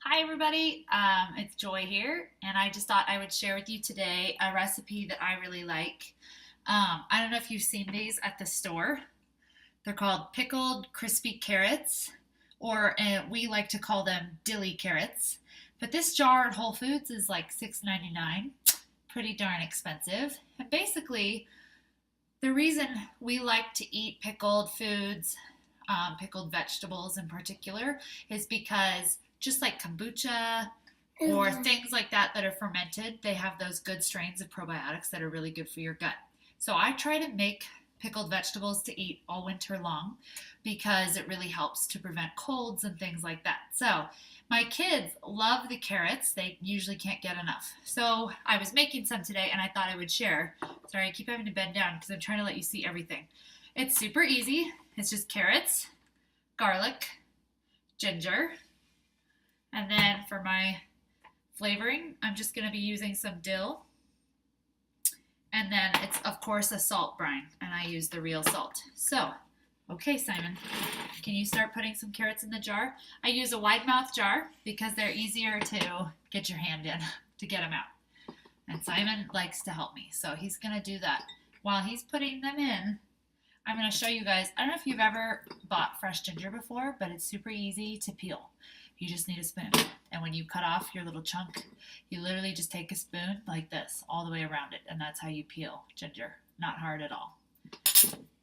Hi everybody, it's Joy here, and I just thought I would share with you today a recipe that I really like. I don't know if you've seen these at the store. They're called pickled crispy carrots, or we like to call them dilly carrots. But this jar at Whole Foods is like $6.99, pretty darn expensive. And basically, the reason we like to eat pickled foods, pickled vegetables in particular, is because just like kombucha or things like that are fermented, they have those good strains of probiotics that are really good for your gut. So I try to make pickled vegetables to eat all winter long because it really helps to prevent colds and things like that. So my kids love the carrots. They usually can't get enough. So I was making some today and I thought I would share. Sorry, I keep having to bend down because I'm trying to let you see everything. It's super easy. It's just carrots, garlic, ginger, and then for my flavoring, I'm just going to be using some dill. And then it's, of course, a salt brine, and I use the real salt. So, okay, Simon, can you start putting some carrots in the jar? I use a wide mouth jar because they're easier to get your hand in to get them out. And Simon likes to help me, so he's going to do that. While he's putting them in, I'm going to show you guys. I don't know if you've ever bought fresh ginger before, but it's super easy to peel. You just need a spoon. And when you cut off your little chunk, you literally just take a spoon like this all the way around it. And that's how you peel ginger. Not hard at all.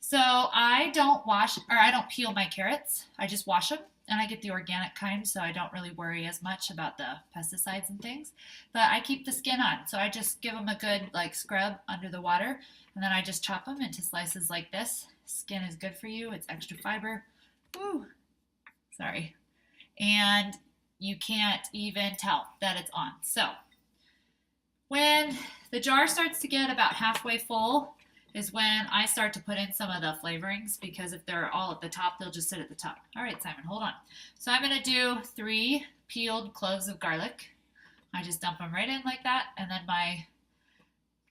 So I don't peel my carrots. I just wash them. And I get the organic kind, so I don't really worry as much about the pesticides and things. But I keep the skin on. So I just give them a good scrub under the water. And then I just chop them into slices like this. Skin is good for you. It's extra fiber. Woo! Sorry. And you can't even tell that it's on. So when the jar starts to get about halfway full is when I start to put in some of the flavorings, because if they're all at the top, they'll just sit at the top. All right, Simon, hold on. So I'm going to do 3 peeled cloves of garlic. I just dump them right in like that. And then my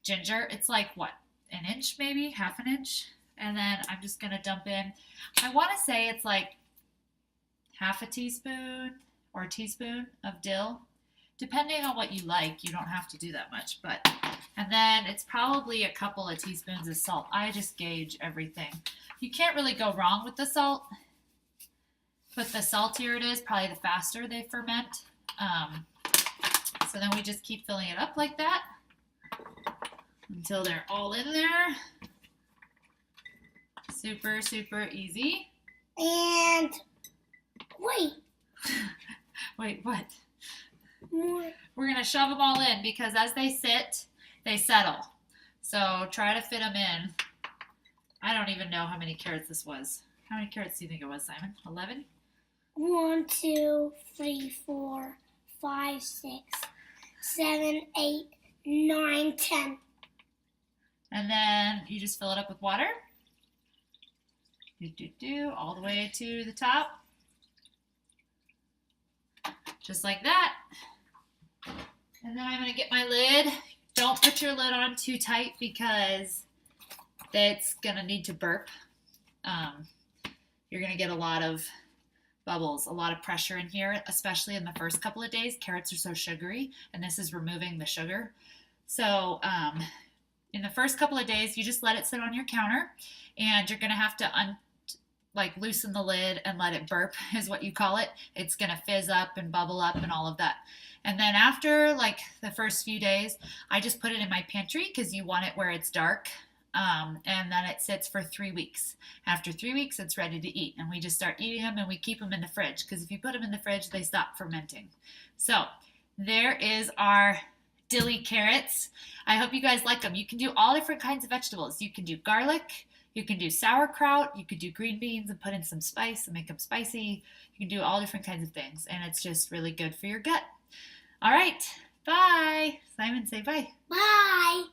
ginger, it's like what, an inch maybe, half an inch. And then I'm just going to dump in, I want to say it's like half a teaspoon or a teaspoon of dill, depending on what you like. You don't have to do that much, and then it's probably a couple of teaspoons of salt. I just gauge everything. You can't really go wrong with the salt, but the saltier it is, probably the faster they ferment. So then we just keep filling it up like that until they're all in there. Super, super easy. And wait. Wait, what? More. We're going to shove them all in because as they sit, they settle. So try to fit them in. I don't even know how many carrots this was. How many carrots do you think it was, Simon? 11? 1, 2, 3, 4, 5, 6, 7, 8, 9, 10. And then you just fill it up with water. All the way to the top. Just like that. And then I'm going to get my lid. Don't put your lid on too tight because it's going to need to burp. You're going to get a lot of bubbles, a lot of pressure in here, especially in the first couple of days. Carrots are so sugary, and this is removing the sugar. So in the first couple of days, you just let it sit on your counter, and you're going to have to loosen the lid and let it burp is what you call it. It's going to fizz up and bubble up and all of that. And then after the first few days, I just put it in my pantry because you want it where it's dark. And then it sits for 3 weeks. After 3 weeks, it's ready to eat. And we just start eating them and we keep them in the fridge because if you put them in the fridge, they stop fermenting. So there is our dilly carrots. I hope you guys like them. You can do all different kinds of vegetables. You can do garlic. You can do sauerkraut, you could do green beans and put in some spice and make them spicy. You can do all different kinds of things, and it's just really good for your gut. All right, bye. Simon, say bye. Bye.